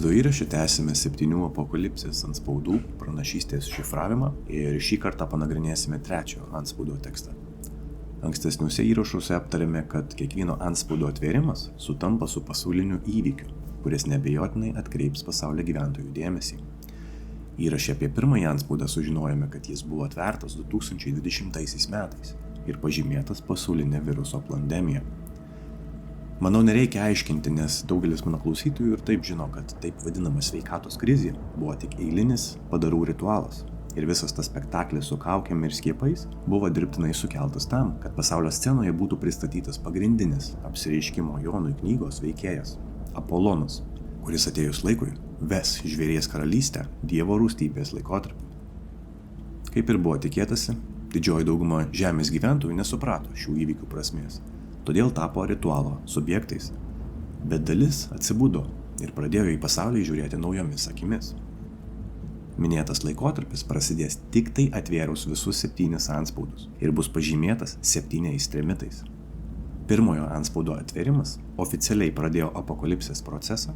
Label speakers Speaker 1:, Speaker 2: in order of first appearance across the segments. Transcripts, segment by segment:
Speaker 1: Vaizdo įraše tęsime 7 apokalipsės antspaudų pranašystės šifravimą ir šį kartą panagrinėsime 3 antspaudo tekstą. Ankstesniuose įrašuose aptarėme, kad kiekvieno antspaudo atvėrimas sutampa su pasauliniu įvykiu, kuris neabejotinai atkreips pasaulio gyventojų dėmesį. Įraše apie pirmąjį antspaudą sužinojome, kad jis buvo atvertas 2020 metais ir pažymėtas pasaulinė viruso pandemija. Manau, nereikia aiškinti, nes daugelis mano klausytojų ir taip žino, kad taip vadinama sveikatos krizė buvo tik eilinis padarų ritualas. Ir visas tas spektaklis su kaukėm ir skiepais buvo dirbtinai sukeltas tam, kad pasaulio scenoje būtų pristatytas pagrindinis apsireiškimo Jonui knygos veikėjas – Apolonas, kuris atėjus laikui ves žvėries karalystę Dievo rūstybės laikotarpiu. Kaip ir buvo tikėtasi, didžioji dauguma žemės gyventojų nesuprato šių įvykių prasmės. Todėl tapo ritualo subjektais, bet dalis atsibudo ir pradėjo į pasaulį žiūrėti naujomis akimis. Minėtas laikotarpis prasidės tik tai atvėrus visus 7 antspaudus ir bus pažymėtas 7 trimitais. Pirmojo antspaudo atvėrimas oficialiai pradėjo apokalipsės procesą,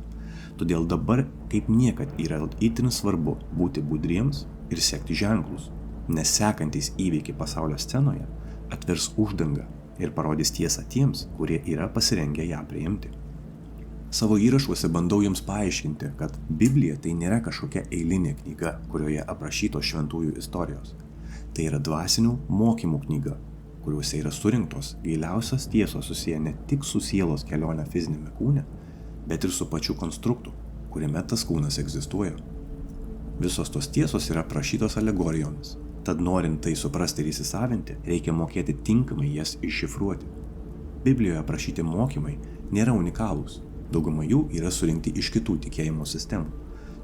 Speaker 1: todėl dabar kaip niekad yra itin svarbu būti budriems ir sekti ženklus, nes sekantys įvykiai pasaulio scenoje atvers uždangą ir parodys tiesą tiems, kurie yra pasirengę ją priimti. Savo įrašuose bandau jums paaiškinti, kad Biblija tai nėra kažkokia eilinė knyga, kurioje aprašytos šventųjų istorijos. Tai yra dvasinių mokymų knyga, kuriuose yra surinktos giliausios tiesos susiję ne tik su sielos kelionė fizinėme kūne, bet ir su pačiu konstruktu, kuriame tas kūnas egzistuoja. Visos tos tiesos yra aprašytos alegorijomis. Tad norint tai suprasti ir įsisavinti, reikia mokėti tinkamai jas iššifruoti. Biblijoje aprašyti mokymai nėra unikalūs. Dauguma jų yra surinkti iš kitų tikėjimo sistemų,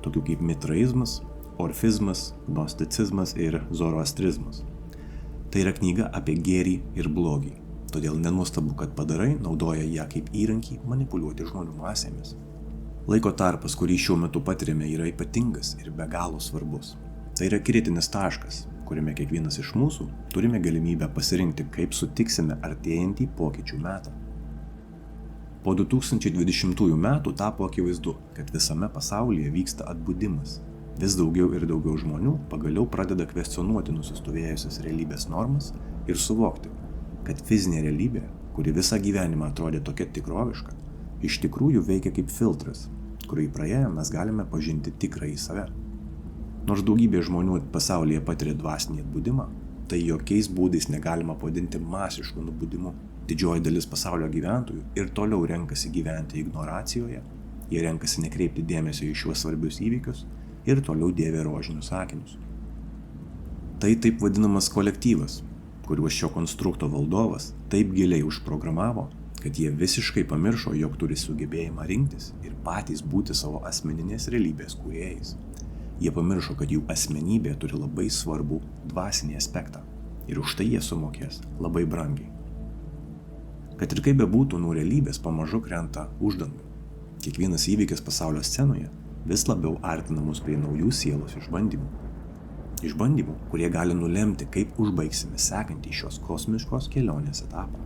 Speaker 1: tokių kaip mitraizmas, orfizmas, gnosticizmas ir zoroastrizmas. Tai yra knyga apie gėrį ir blogį, todėl nenuostabu, kad padarai naudoja ją kaip įrankį manipuliuoti žmonių masėmis. Laiko tarpas, kurį šiuo metu patiriame, yra ypatingas ir be galo svarbus. Tai yra kritinis taškas, kuriame kiekvienas iš mūsų turime galimybę pasirinkti, kaip sutiksime artėjantį pokyčių metą. Po 2020 metų tapo akivaizdu, kad visame pasaulyje vyksta atbudimas. Vis daugiau ir daugiau žmonių pagaliau pradeda kvestionuoti nusistovėjusias realybės normas ir suvokti, kad fizinė realybė, kuri visą gyvenimą atrodė tokia tikroviška, iš tikrųjų veikia kaip filtras, kurį praėję mes galime pažinti tikrąjį save. Nors daugybė žmonių pasaulyje patiria dvasinį atbudimą, tai jokiais būdais negalima pavadinti masišku nubudimu. Didžioji dalis pasaulio gyventojų ir toliau renkasi gyventi ignoracijoje, jie renkasi nekreipti dėmesio į šiuos svarbius įvykius ir toliau dėvi rožinius akinius. Tai taip vadinamas kolektyvas, kuriuos šio konstrukto valdovas taip giliai užprogramavo, kad jie visiškai pamiršo, jog turi sugebėjimą rinktis ir patys būti savo asmeninės realybės kūrėjais. Jie pamiršo, kad jų asmenybė turi labai svarbų dvasinį aspektą ir už tai jie sumokės labai brangiai. Kad ir kaip bebūtų, nuo realybės pamažu krenta uždanga. Kiekvienas įvykis pasaulio scenoje vis labiau artina mus prie naujų sielos išbandymų. Išbandymų, kurie gali nulemti, kaip užbaigsime sekantį šios kosmiškos kelionės etapą.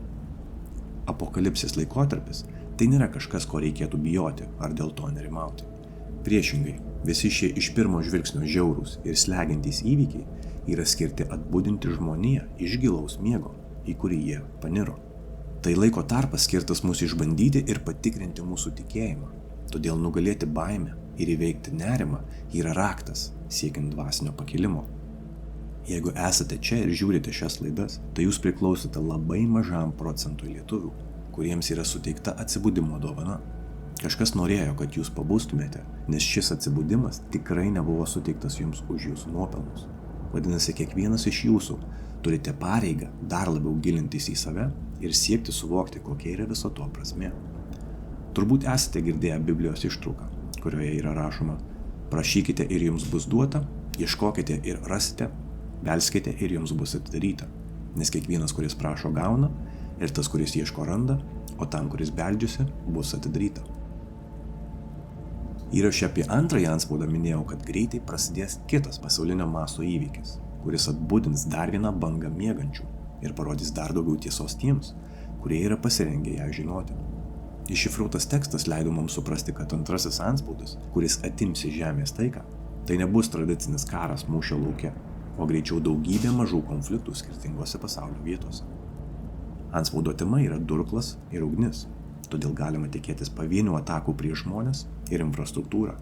Speaker 1: Apokalipsės laikotarpis tai nėra kažkas, ko reikėtų bijoti ar dėl to nerimauti. Priešingai, visi šie iš pirmo žvilgsnio žiaurūs ir slegiantys įvykiai yra skirti atbudinti žmoniją iš gilaus miego, į kurį jie paniro. Tai laiko tarpas skirtas mūsų išbandyti ir patikrinti mūsų tikėjimą, todėl nugalėti baimę ir įveikti nerimą yra raktas siekiant dvasinio pakilimo. Jeigu esate čia ir žiūrite šias laidas, tai jūs priklausote labai mažam procentui lietuvių, kuriems yra suteikta atsibudimo dovana. Kažkas norėjo, kad jūs pabustumėte, nes šis atsibudimas tikrai nebuvo suteiktas jums už jūsų nuopelnus. Vadinasi, kiekvienas iš jūsų turite pareigą dar labiau gilintis į save ir siekti suvokti, kokia yra viso to prasmė. Turbūt esate girdėję Biblijos ištrauką, kurioje yra rašoma: prašykite ir jums bus duota, ieškokite ir rasite, belskite ir jums bus atidaryta. Nes kiekvienas, kuris prašo, gauna, ir tas, kuris ieško, randa, o tam, kuris beldžiasi, bus atidaryta. Įraše apie antrąjį antspaudą minėjau, kad greitai prasidės kitas pasaulinio masto įvykis, kuris atbudins dar vieną bangą miegančių ir parodys dar daugiau tiesos tiems, kurie yra pasirengę ją žinoti. Iššifruotas tekstas leido mums suprasti, kad antrasis antspaudas, kuris atims iš žemės taiką, tai nebus tradicinis karas mūšio lauke, o greičiau daugybė mažų konfliktų skirtingose pasaulio vietose. Antspaudo tema yra durklas ir ugnis, todėl galima tikėtis pavienių atakų prieš žmones ir infrastruktūrą.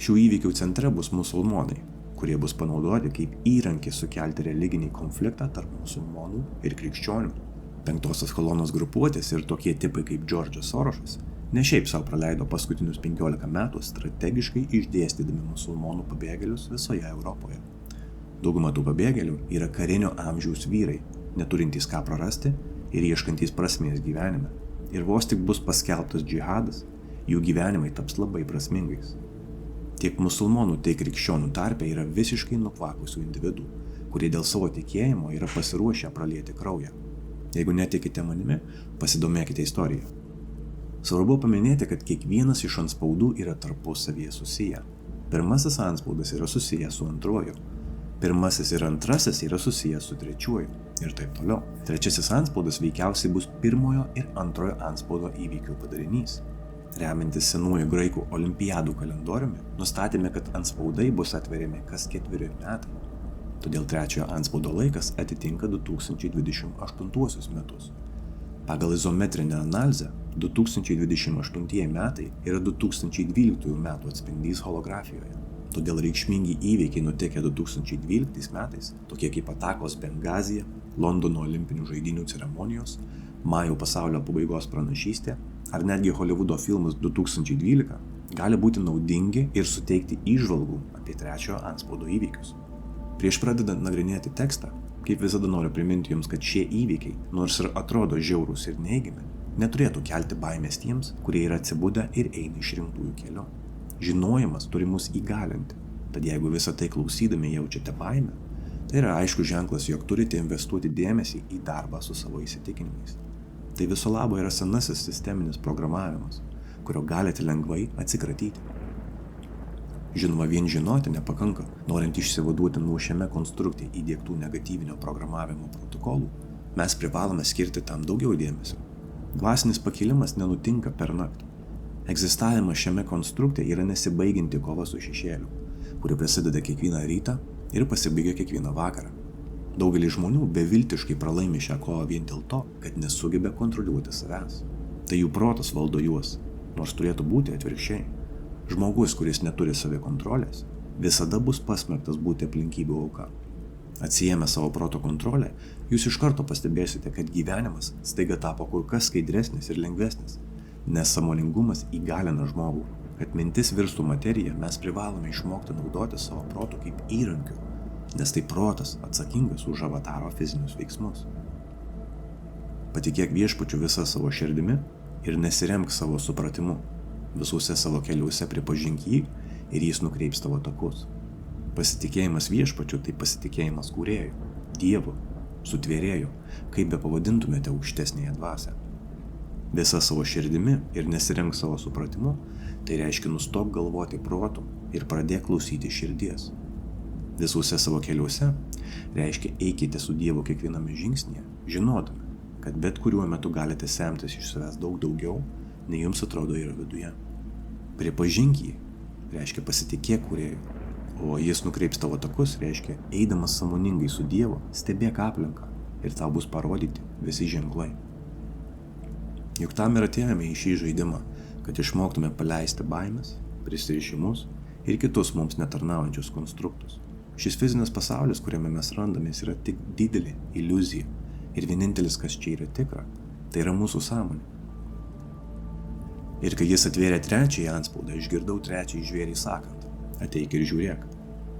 Speaker 1: Šių įvykių centre bus musulmonai, kurie bus panaudoti kaip įrankis sukelti religinį konfliktą tarp musulmonų ir krikščionių. Penktosios kolonos grupuotės ir tokie tipai kaip Džordžas Sorošas ne šiaip savo praleido paskutinius 15 metų strategiškai išdėstydami musulmonų pabėgėlius visoje Europoje. Dauguma tų pabėgėlių yra karinio amžiaus vyrai, neturintys ką prarasti ir ieškantys prasmės gyvenime. Ir vos tik bus paskelbtas džihadas, jų gyvenimai taps labai prasmingais. Tiek musulmonų, tiek krikščionių tarpe yra visiškai nukvakusių individų, kurie dėl savo tikėjimo yra pasiruošę pralieti kraują. Jeigu netikite manimi, pasidomėkite istoriją. Svarbu paminėti, kad kiekvienas iš antspaudų yra tarpusavyje susiję. Pirmasis antspaudas yra susijęs su antruoju. Pirmasis ir antrasis yra susijęs su trečiuoju. Ir taip toliau. Trečiasis antspaudas veikiausiai bus pirmojo ir antrojo antspaudo įvykių padarinys. Remiantis senuoju graikų olimpiadų kalendoriumi, nustatėme, kad antspaudai bus atveriami kas 4 metai. Todėl trečiojo antspaudo laikas atitinka 2028 metus. Pagal izometrinę analizę, 2028 metai yra 2012 metų atspindys holografijoje. Todėl reikšmingi įvykiai nutikę 2012 metais, tokie kaip atakos Bengazyje, Londono olimpinių žaidynių ceremonijos, Majų pasaulio pabaigos pranašystė ar netgi Holivudo filmas 2012, gali būti naudingi ir suteikti įžvalgų apie trečiojo antspaudo įvykius. Prieš pradedant nagrinėti tekstą, kaip visada noriu priminti jums, kad šie įvykiai, nors ir atrodo žiaurūs ir neigiami, neturėtų kelti baimės tiems, kurie yra atsibudę ir eina išrinktųjų keliu. Žinojimas turi mus įgalinti, tad jeigu visą tai klausydami jaučiate baimę, tai yra aiškus ženklas, jog turite investuoti dėmesį į darbą su savo įsitikinimais. Tai viso labo yra senasis sisteminis programavimas, kurio galite lengvai atsikratyti. Žinoma, vien žinoti nepakanka, norint išsivaduoti nuo šiame konstrukte įdiegtų negatyvinio programavimo protokolų, mes privalome skirti tam daugiau dėmesio. Dvasinis pakilimas nenutinka per naktį. Egzistavimas šiame konstrukte yra nesibaigianti kova su šešėliu, kuri prasideda kiekvieną rytą ir pasibaigia kiekvieną vakarą. Daugelis žmonių beviltiškai pralaimi šią kovą vien dėl to, kad nesugeba kontroliuoti savęs. Tai jų protas valdo juos, nors turėtų būti atvirkščiai. Žmogus, kuris neturi savikontrolės, visada bus pasmerktas būti aplinkybių auka. Atsiėmę savo proto kontrolę, jūs iš karto pastebėsite, kad gyvenimas staiga tapo kur kas skaidresnis ir lengvesnis, nes sąmoningumas įgalina žmogų. Kad mintis virstų materija, mes privalome išmokti naudoti savo protų kaip įrankiu, nes tai protas atsakingas už avataro fizinius veiksmus. Patikėk Viešpačiu visą savo širdimi ir nesiremk savo supratimu. Visuose savo keliuose pripažink jį ir jis nukreips tavo takus. Pasitikėjimas Viešpačiu tai pasitikėjimas Kūrėju, Dievu, Sutvėrėju, kaip be pavadintumėte aukštesnėje dvasią. Visa savo širdimi ir nesiremk savo supratimu, tai reiškia nustok galvoti protu ir pradėk klausyti širdies. Visuose savo keliuose reiškia eikite su Dievu kiekviename žingsnyje, žinodami, kad bet kuriuo metu galite semtis iš savęs daug daugiau, nei jums atrodo yra viduje. Pripažink jį, reiškia pasitikėk Kūrėju, o jis nukreips tavo takus, reiškia eidamas sąmoningai su Dievu, stebėk aplinką ir tau bus parodyti visi ženklai. Juk tam ir atėjome į šį žaidimą, kad išmoktume paleisti baimės, prisirišimus ir kitus mums netarnaujančius konstruktus. Šis fizinis pasaulis, kuriame mes randamės, yra tik didelė iliuzija ir vienintelis, kas čia yra tikra, tai yra mūsų sąmonė. Ir kai jis atvėrė trečiąjį antspaudą, išgirdau trečiąjį žvėrį sakant, ateik ir žiūrėk.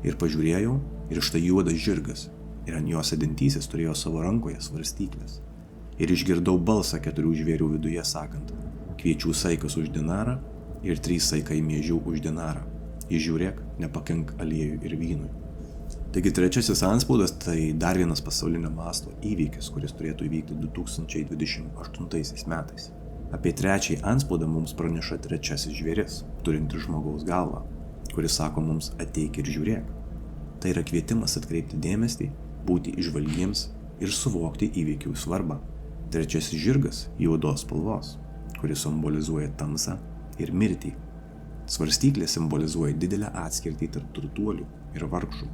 Speaker 1: Ir pažiūrėjau, ir štai juodas žirgas, ir ant jo sėdintysis turėjo savo rankoje svarstyklės. Ir išgirdau balsą 4 žvėrių viduje sakant, kviečių saikas už dinarą ir 3 saikai miežių už dinarą. Įžiūrėk, nepakenk aliejui ir vynui. Taigi trečiasis antspaudas tai dar vienas pasaulinio masto įvykis, kuris turėtų įvykti 2028 metais. Apie trečiąjį antspaudą mums praneša trečiasis žvėris, turintis žmogaus galvą, kuris sako mums ateik ir žiūrėk. Tai yra kvietimas atkreipti dėmesį, būti įžvalgiems ir suvokti įvykių svarbą. Trečiasis žirgas juodos spalvos, kuris simbolizuoja tamsą ir mirtį. Svarstyklė simbolizuoja didelę atskirtį tarp turtuolių ir vargšų.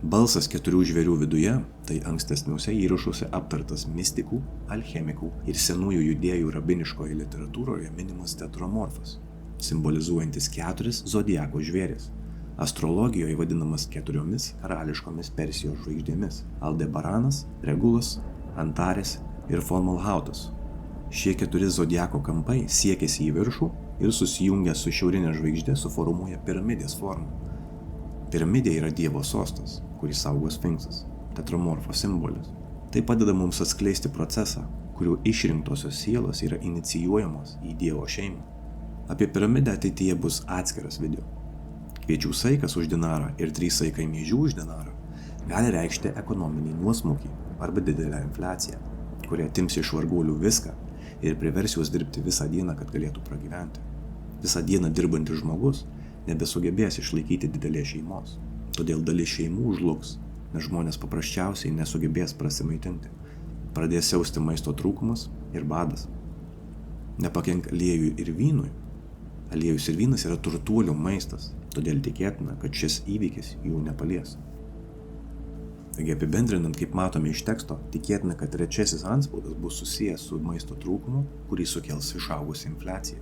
Speaker 1: Balsas 4 žvėrių viduje – tai ankstesniuose įrašuose aptartas mistikų, alchemikų ir senųjų judėjų rabiniškoje literatūroje minimas tetromorfas, simbolizuojantis 4 zodiako žvėris. Astrologijoje vadinamas 4 karališkomis Persijos žvaigždėmis – Aldebaranas, Regulas, Antares ir Fomalhautas. Šie 4 zodiako kampai siekiasi į viršų ir susijungia su šiaurinė žvaigždė suformuoja piramidės formą. Piramidė yra Dievo sostas, kurį saugo Sfinksas, tetromorfo simbolis. Tai padeda mums atskleisti procesą, kuriuo išrinktosios sielos yra inicijuojamos į Dievo šeimą. Apie piramidę ateityje bus atskiras video. Kviečių saikas už dinarą ir 3 saikai miežių už dinarą gali reikšti ekonominį nuosmukį arba didelę infliaciją, kurie atims iš varguolių viską ir privers juos dirbti visą dieną, kad galėtų pragyventi. Visą dieną dirbantis žmogus nebesugebės išlaikyti didelės šeimos. Todėl dalis šeimų žlugs, nes žmonės paprasčiausiai nesugebės prasimaitinti. Pradės siausti maisto trūkumas ir badas. Nepakenk aliejui ir vynui. Aliejus ir vynas yra turtuolių maistas, todėl tikėtina, kad šis įvykis jų nepalies. Taigi apibendrinant, kaip matome iš teksto, tikėtina, kad trečiasis antspaudas bus susijęs su maisto trūkumu, kurį sukels išaugusi infliacija.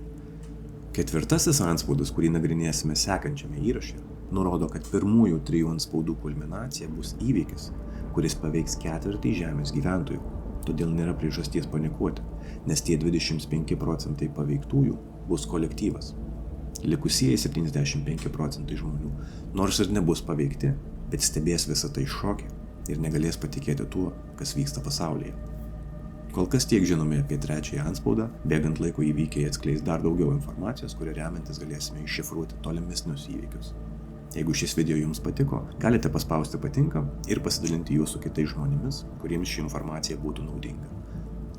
Speaker 1: Ketvirtasis antspaudas, kurį nagrinėsime sekančiame įraše, nurodo, kad pirmųjų 3 antspaudų kulminacija bus įvykis, kuris paveiks 1/4 žemės gyventojų. Todėl nėra priežasties panikuoti, nes tie 25% paveiktųjų bus kolektyvas. Likusieji 75% žmonių, nors ir nebus paveikti, bet stebės visą tai šoke ir negalės patikėti tuo, kas vyksta pasaulyje. Kol kas tiek žinome apie trečiąjį antspaudą, bėgant laiko įvykiai atskleis dar daugiau informacijos, kuria remiantis galėsime iššifruoti tolimesnius įvykius. Jeigu šis video jums patiko, galite paspausti patinka ir pasidalinti jų su kitais žmonėmis, kuriems ši informacija būtų naudinga.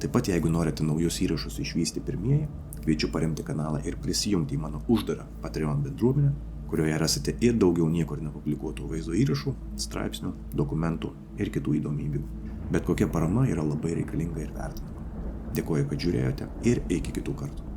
Speaker 1: Taip pat, jeigu norite naujus įrašus išvysti pirmieji, kviečiu paremti kanalą ir prisijungti į mano uždarą Patreon bendruomenę, kurioje rasite ir daugiau niekur nepublikuotų vaizdo įrašų, straipsnių, dokumentų ir kitų įdomybių. Bet kokia parama yra labai reikalinga ir vertinama. Dėkoju, kad žiūrėjote ir iki kitų kartų.